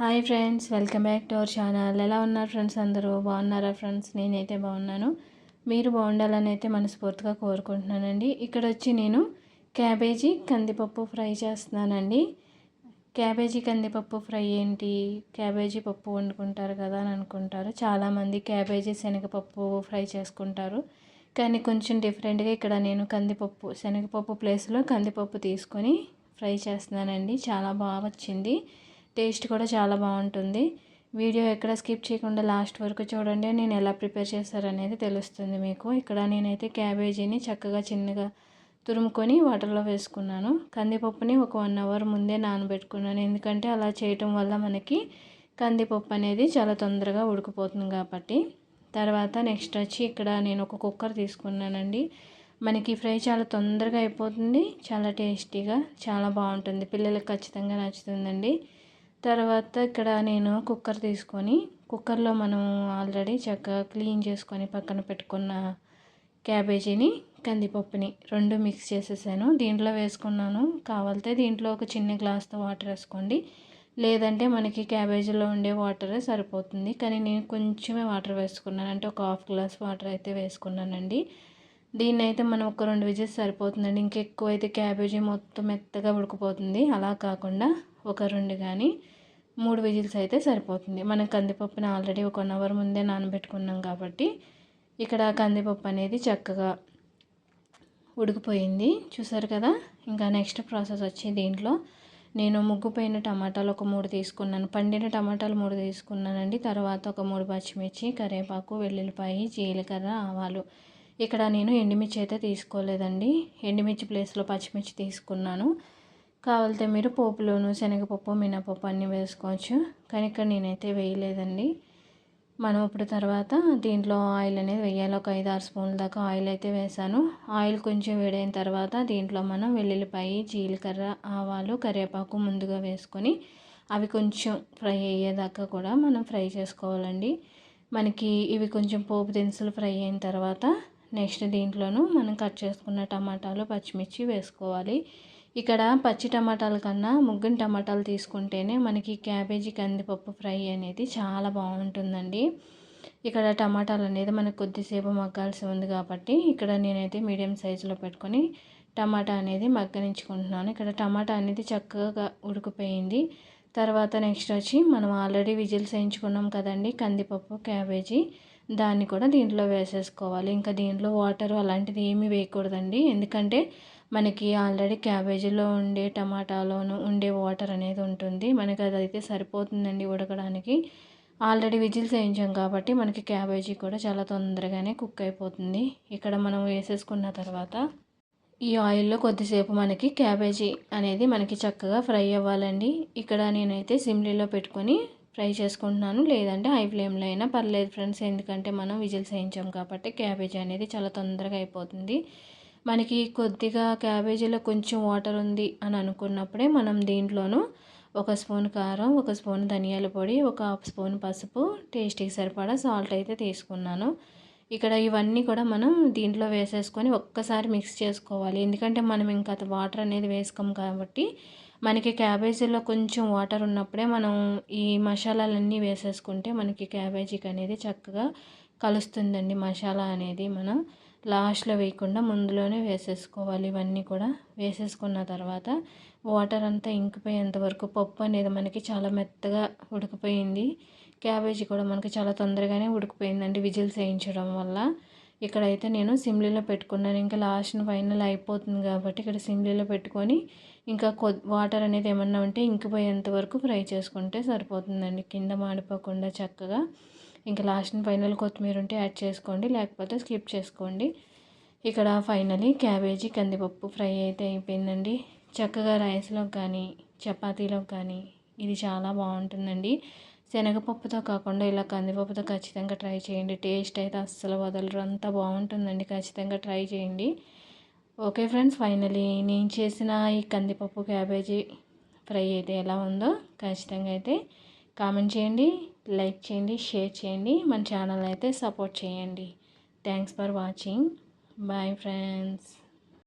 Hi friends, welcome back to our channel. ఎలా ఉన్నారు friends? అందరూ బాగున్నారా ఫ్రెండ్స్? నేనైతే బాగున్నాను. మీరు బాగుండాలని అయితే మనస్ఫూర్తిగా కోరుకుంటున్నానండి. ఇక్కడ వచ్చి నేను క్యాబేజీ కందిపప్పు ఫ్రై చేస్తున్నానండి. క్యాబేజీ కందిపప్పు ఫ్రై ఏంటి, క్యాబేజీ పప్పు వండుకుంటారు కదా అని అనుకుంటారు. చాలామంది క్యాబేజీ శనగపప్పు ఫ్రై చేసుకుంటారు, కానీ కొంచెం డిఫరెంట్గా ఇక్కడ నేను కందిపప్పు శనగపప్పు ప్లేస్లో కందిపప్పు తీసుకొని ఫ్రై చేస్తున్నానండి. చాలా బాగా వచ్చింది, టేస్ట్ కూడా చాలా బాగుంటుంది. వీడియో ఎక్కడ స్కిప్ చేయకుండా లాస్ట్ వరకు చూడండి. నేను ఎలా ప్రిపేర్ చేస్తారనేది తెలుస్తుంది మీకు. ఇక్కడ నేనైతే క్యాబేజీని చక్కగా చిన్నగా తురుముకొని వాటర్లో వేసుకున్నాను. కందిపప్పుని ఒక 1 అవర్ ముందే నానబెట్టుకున్నాను, ఎందుకంటే అలా చేయటం వల్ల మనకి కందిపప్పు అనేది చాలా తొందరగా ఉడికిపోతుంది కాబట్టి. తర్వాత నెక్స్ట్ వచ్చి ఇక్కడ నేను ఒక కుక్కర్ తీసుకున్నానండి. మనకి ఫ్రై చాలా తొందరగా అయిపోతుంది, చాలా టేస్టీగా చాలా బాగుంటుంది, పిల్లలకు ఖచ్చితంగా నచ్చుతుందండి. తర్వాత ఇక్కడ నేను కుక్కర్ తీసుకొని కుక్కర్లో మనం ఆల్రెడీ చక్కగా క్లీన్ చేసుకొని పక్కన పెట్టుకున్న క్యాబేజీని కందిపప్పుని రెండు మిక్స్ చేసేసాను, దీంట్లో వేసుకున్నాను. కావాలితే దీంట్లో ఒక చిన్న గ్లాస్తో వాటర్ వేసుకోండి, లేదంటే మనకి క్యాబేజీలో ఉండే వాటర్ సరిపోతుంది. కానీ నేను కొంచెమే వాటర్ వేసుకున్నాను, అంటే ఒక 1/2 గ్లాస్ వాటర్ అయితే వేసుకున్నానండి. దీన్ని అయితే మనం ఒక 2 విజిల్స్ సరిపోతుందండి. ఇంకెక్కువ అయితే క్యాబేజీ మొత్తం మెత్తగా ఉడికిపోతుంది. అలా కాకుండా ఒక 2 కానీ 3 విజిల్స్ అయితే సరిపోతుంది. మనం కందిపప్పుని ఆల్రెడీ ఒక 1 అవర్ ముందే నానబెట్టుకున్నాం కాబట్టి ఇక్కడ కందిపప్పు అనేది చక్కగా ఉడికిపోయింది, చూసారు కదా. ఇంకా నెక్స్ట్ ప్రాసెస్ వచ్చి దీంట్లో నేను ముగ్గుపోయిన టమాటాలు ఒక 3 తీసుకున్నాను, పండిన టమాటాలు 3 తీసుకున్నానండి. తర్వాత ఒక 3 పచ్చిమిర్చి, కరివేపాకు, వెల్లుల్లిపాయ, జీలకర్ర, ఆవాలు. ఇక్కడ నేను ఎండుమిర్చి అయితే తీసుకోలేదండి, ఎండుమిర్చి ప్లేస్లో పచ్చిమిర్చి తీసుకున్నాను. కావాలితే మీరు పోపులోను శనగపప్పు, మినపప్పు అన్నీ వేసుకోవచ్చు, కానీ ఇక్కడ నేనైతే వేయలేదండి. మనం ఇప్పుడు తర్వాత దీంట్లో ఆయిల్ అనేది వేయాలి. ఒక 5-6 స్పూన్ల దాకా ఆయిల్ అయితే వేసాను. ఆయిల్ కొంచెం వేడైన తర్వాత దీంట్లో మనం వెల్లుల్లిపాయ, జీలకర్ర, ఆవాలు, కరివేపాకు ముందుగా వేసుకొని అవి కొంచెం ఫ్రై అయ్యేదాకా కూడా మనం ఫ్రై చేసుకోవాలండి. మనకి ఇవి కొంచెం పోపు దినుసులు ఫ్రై అయిన తర్వాత నెక్స్ట్ దీంట్లోనూ మనం కట్ చేసుకున్న టమాటాలు, పచ్చిమిర్చి వేసుకోవాలి. ఇక్కడ పచ్చి టమాటాల కన్నా ముగ్గిన టమాటాలు తీసుకుంటేనే మనకి క్యాబేజీ కందిపప్పు ఫ్రై అనేది చాలా బాగుంటుందండి. ఇక్కడ టమాటాలు అనేది మనకు కొద్దిసేపు మగ్గాల్సి ఉంది కాబట్టి ఇక్కడ నేనైతే మీడియం సైజులో పెట్టుకొని టమాటా అనేది మగ్గనించుకుంటున్నాను. ఇక్కడ టమాటా అనేది చక్కగా ఉడికిపోయింది. తర్వాత నెక్స్ట్ వచ్చి మనం ఆల్రెడీ విజిల్స్ వేయించుకున్నాం కదండి కందిపప్పు, క్యాబేజీ, దాన్ని కూడా దీంట్లో వేసేసుకోవాలి. ఇంకా దీంట్లో వాటర్ అలాంటిది ఏమీ వేయకూడదండి, ఎందుకంటే మనకి ఆల్రెడీ క్యాబేజీలో ఉండే టమాటాలోను ఉండే వాటర్ అనేది ఉంటుంది, మనకి అదైతే సరిపోతుందండి ఉడకడానికి. ఆల్రెడీ విజిల్స్ వేయించాం కాబట్టి మనకి క్యాబేజీ కూడా చాలా తొందరగానే కుక్ అయిపోతుంది. ఇక్కడ మనం వేసేసుకున్న తర్వాత ఈ ఆయిల్లో కొద్దిసేపు మనకి క్యాబేజీ అనేది మనకి చక్కగా ఫ్రై అవ్వాలండి. ఇక్కడ నేనైతే సిమ్లీలో పెట్టుకొని ఫ్రై చేసుకుంటున్నాను, లేదంటే హై ఫ్లేమ్లో అయినా పర్లేదు ఫ్రెండ్స్, ఎందుకంటే మనం విజిల్స్ వేయించాం కాబట్టి క్యాబేజీ అనేది చాలా తొందరగా అయిపోతుంది. మనకి కొద్దిగా క్యాబేజీలో కొంచెం వాటర్ ఉంది అని అనుకున్నప్పుడే మనం దీంట్లోనూ 1 స్పూన్ కారం, 1 స్పూన్ ధనియాల పొడి, ఒక 1/2 స్పూన్ పసుపు, టేస్టీకి సరిపడా సాల్ట్ అయితే తీసుకున్నాను. ఇక్కడ ఇవన్నీ కూడా మనం దీంట్లో వేసేసుకొని ఒక్కసారి మిక్స్ చేసుకోవాలి, ఎందుకంటే మనం ఇంకా వాటర్ అనేది వేసుకోం కాబట్టి మనకి క్యాబేజీలో కొంచెం వాటర్ ఉన్నప్పుడే మనం ఈ మసాలాలన్నీ వేసేసుకుంటే మనకి క్యాబేజీకి అనేది చక్కగా కలుస్తుందండి. మసాలా అనేది మనం లాస్ట్లో వేయకుండా ముందులోనే వేసేసుకోవాలి. ఇవన్నీ కూడా వేసేసుకున్న తర్వాత వాటర్ అంతా ఇంకిపోయేంత వరకు పప్పు అనేది మనకి చాలా మెత్తగా ఉడికిపోయింది. క్యాబేజీ కూడా మనకి చాలా తొందరగానే ఉడికిపోయిందండి విజిల్స్ వేయించడం వల్ల. ఇక్కడైతే నేను సిమ్లీలో పెట్టుకున్నాను, ఇంకా లాస్ట్ ఫైనల్ అయిపోతుంది కాబట్టి ఇక్కడ సిమ్లీలో పెట్టుకొని ఇంకా వాటర్ అనేది ఏమన్నా ఉంటే ఇంకిపోయేంత వరకు ఫ్రై చేసుకుంటే సరిపోతుందండి, కింద మాడిపోకుండా చక్కగా. ఇంకా లాస్ట్ ఫైనల్ కొత్తిమీర ఉంటే యాడ్ చేసుకోండి, లేకపోతే స్కిప్ చేసుకోండి. ఇక్కడ ఫైనలీ క్యాబేజీ కందిపప్పు ఫ్రై అయితే అయిపోయిందండి. చక్కగా రైస్లోకి కానీ చపాతీలోకి కానీ ఇది చాలా బాగుంటుందండి. శనగపప్పుతో కాకుండా ఇలా కందిపప్పుతో ఖచ్చితంగా ట్రై చేయండి, టేస్ట్ అయితే అస్సలు వదలరు, అంత బాగుంటుందండి, ఖచ్చితంగా ట్రై చేయండి. ఓకే ఫ్రెండ్స్, ఫైనలీ నేను చేసిన ఈ కందిపప్పు క్యాబేజీ ఫ్రై అయితే ఎలా ఉందో ఖచ్చితంగా అయితే కామెంట్ చేయండి, లైక్ చేయండి, షేర్ చేయండి, మన ఛానల్ అయితే సపోర్ట్ చేయండి. Thanks for watching. Bye friends.